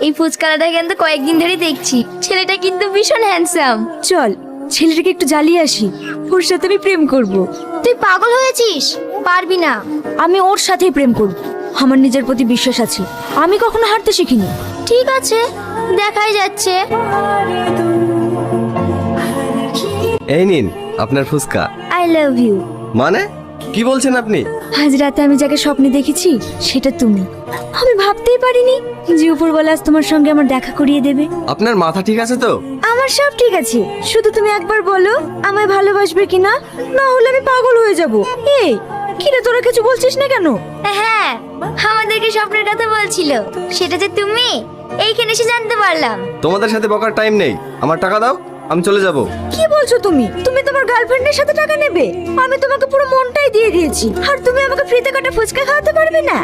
এই ফুচকাটা কিন্তু কয়েকদিন ধরে দেখছি, ছেলেটা কিন্তু ভীষণ হ্যান্ডসাম। চল ছেলেটাকে একটু জ্বালিয়ে আসি, ওর সাথে আমি প্রেম করব। তুই পাগল হয়েছিস? পারবি না। আমি ওর সাথেই প্রেম করব, আমার নিজের প্রতি বিশ্বাস আছে, আমি কখনো হারতে শিখিনি। ঠিক আছে, দেখাই যাচ্ছে। এই নিন আপনার ফুচকা। I love you. মানে কি বলছেন আপনি? আজ রাতে আমি যাকে স্বপ্নে দেখেছি সেটা তুমি। আমি ভাবতেই পারিনি যে উপরওয়ালা আজ তোমার সঙ্গে আমার দেখা করিয়ে দেবে। আপনার মাথা ঠিক আছে তো? আমার সব ঠিক আছে, শুধু তুমি একবার বলো আমায় ভালোবাসবে কিনা, না হলে আমি পাগল হয়ে যাব। এই কিরে তোরা কিছু বলছিস না কেন? হ্যাঁ, আমাদেরকে স্বপ্নের কথা বলছিল, সেটা যে তুমি এইখানে এসে জানতে পারলাম। তোমাদের সাথে বকার টাইম নেই, আমার টাকা দাও, আমি চলে যাব। কি বলছো তুমি? তুমি তোমার গার্লফ্রেন্ডের সাথে টাকা নেবে? আমি তোমাকে পুরো মনটাই দিয়ে দিয়েছি, আর তুমি আমাকে ফ্রিতে কাটা ফুচকা খাওয়াতে পারবে না?